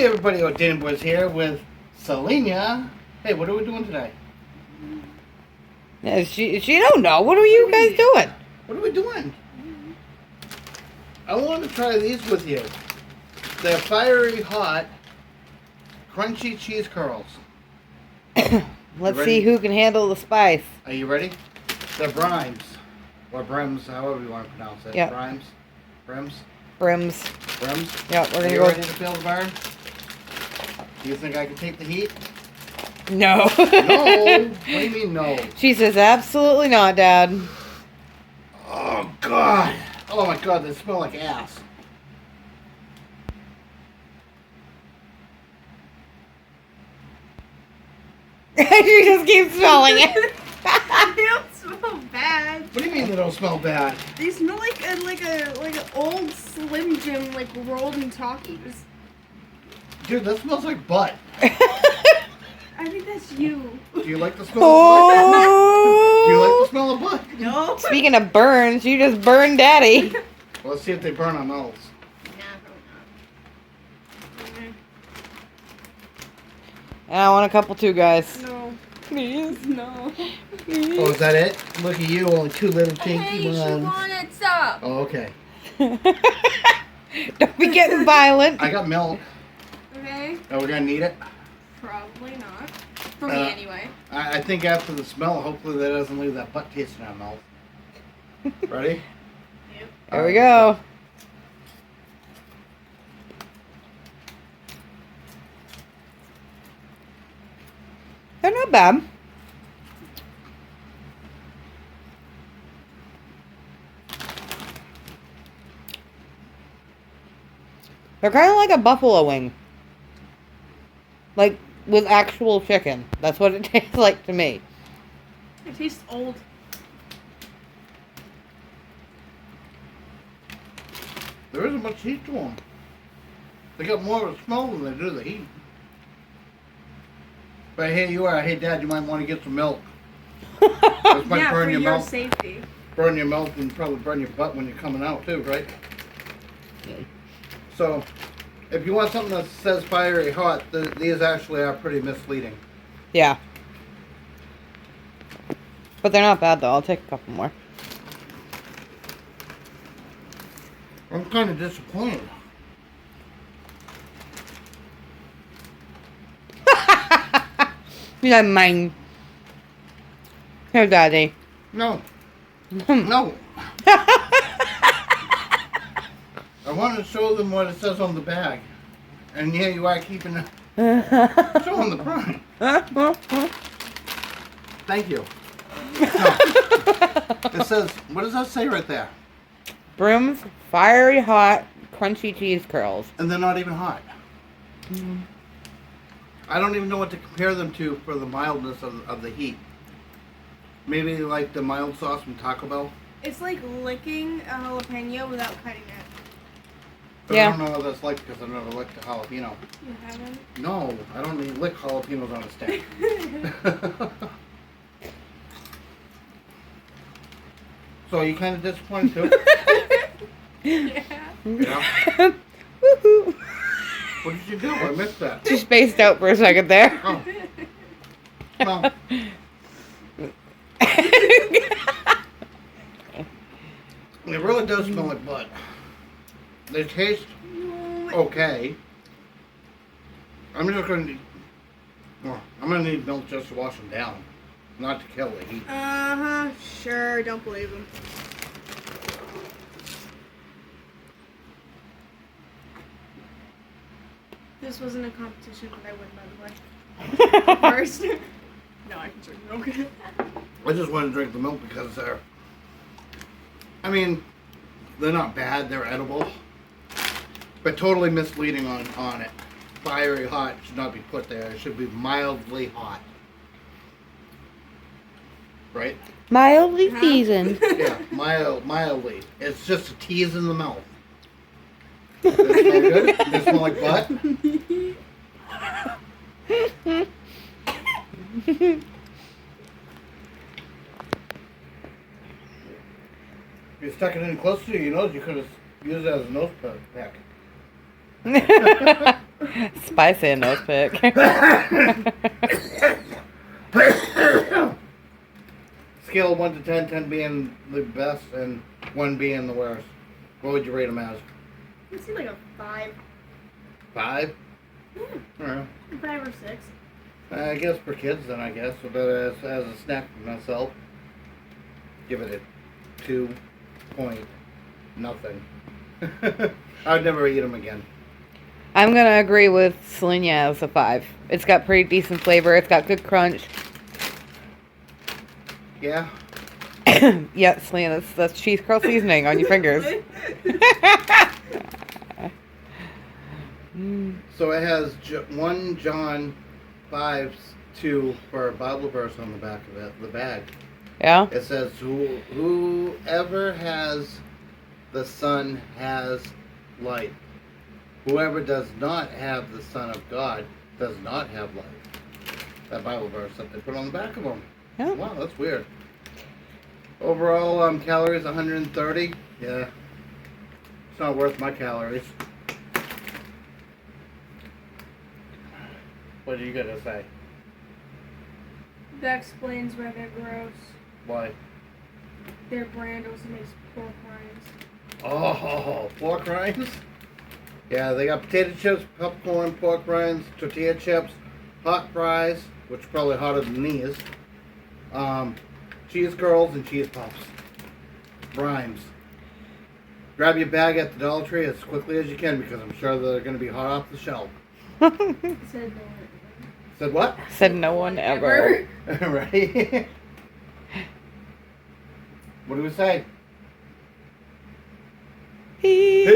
Hey everybody, Dan Boys here with Selenia. Hey, what are we doing today? Yeah, she don't know. What are you guys doing? What are we doing? I want to try these with you. They're fiery hot, crunchy cheese curls. Let's see who can handle the spice. Are you ready? They're Brims. Or Brims, however you want to pronounce it. Yep. Brims? Brims? Brims. Brims? Yep, we're Are gonna you go. ready to feel the burn? Do you think I can take the heat? No. No. What do you mean no? She says absolutely not, Dad. Oh God. Oh my God, they smell like ass. She just keeps smelling it. They don't smell bad. What do you mean they don't smell bad? They smell like an old Slim Jim rolled in Takis. Dude, that smells like butt. I think that's you. Do you like the smell of butt? Oh. Do you like the smell of butt? No. Speaking of burns, you just burned Daddy. Well, let's see if they burn on those. Nah, probably And I want a couple too, guys. not. No. Please. No. Oh, is that it? Look at you, only two little pinky Hey, she ones. wanted some. Oh, okay. Don't be getting violent. I got milk. Okay. Are we gonna need it? Probably not. For me, Uh, anyway. I think after the smell, hopefully that doesn't leave that butt taste in our mouth. Ready? Yep. There we go. They're not bad. They're kind of like a buffalo wing. Like, with actual chicken. That's what it tastes like to me. It tastes old. There isn't much heat to them. They got more of a smell than they do the heat. But here you are. Hey, Dad, you might want to get some milk. This might Yeah, burn for your your mouth. safety. Burn your mouth and probably burn your butt when you're coming out too, right? So, if you want something that says fiery hot, these actually are pretty misleading. Yeah. But they're not bad, though. I'll take a couple more. I'm kind of disappointed. You got mine. Here, Daddy. No. No. I want to show them what it says on the bag. And here you are keeping it. Showing the prime. Thank you. No. It says, what does that say right there? Brim's fiery hot crunchy cheese curls. And they're not even hot. I don't even know what to compare them to for the mildness of the heat. Maybe like the mild sauce from Taco Bell. It's like licking a jalapeno without cutting it. But Yeah. I don't know what that's like because I've never licked a jalapeno. You haven't? No, I don't even lick jalapenos on a stick. So are you kind of disappointed too? Yeah. Yeah. Woohoo! What did you do? I missed that. She spaced out for a second there. Oh. Well, it really does smell like butt. They taste okay. I'm just gonna need. Well, I'm gonna need milk just to wash them down, not to kill the heat. Uh-huh. Sure. Don't believe him. This wasn't a competition, but I win, by the way. First. No, I can drink milk. I just want to drink the milk because they're. I mean, they're not bad. They're edible, but totally misleading on it. Fiery hot should not be put there. It should be mildly hot. Right? Mildly seasoned. Yeah, mildly. It's just a tease in the mouth. Does it smell good? Does it smell like butt? If you stuck it in close to your nose, you could have used it as a nose pack. Spicy and nose pick. Scale of 1 to 10, 10 being the best and 1 being the worst. What would you rate them as? It seems like a 5. 5? Yeah, Alright. 5 or 6. I guess for kids then, I guess. But as a snack for myself, give it a 2 point nothing. I would never eat them again. I'm gonna agree with Selenia as a 5. It's got pretty decent flavor. It's got good crunch. Yeah? Yeah, Selena, that's cheese curl seasoning on your fingers. So it has 1 John 5:2 for a Bible verse on the back of it, the bag. Yeah? It says, whoever has the Son has life. Whoever does not have the Son of God does not have life. That Bible verse that they put on the back of them. Yeah. Wow, that's weird. Overall, calories 130. Yeah. It's not worth my calories. What are you going to say? That explains why they're gross. Why? Their brand also makes pork rinds. Oh, pork rinds? Yeah, they got potato chips, popcorn, pork rinds, tortilla chips, hot fries, which are probably hotter than these, cheese curls, and cheese puffs. Rhymes. Grab your bag at the Dollar Tree as quickly as you can because I'm sure they're going to be hot off the shelf. It said no. Said what? Said no one ever. Right? What do we say? Peace.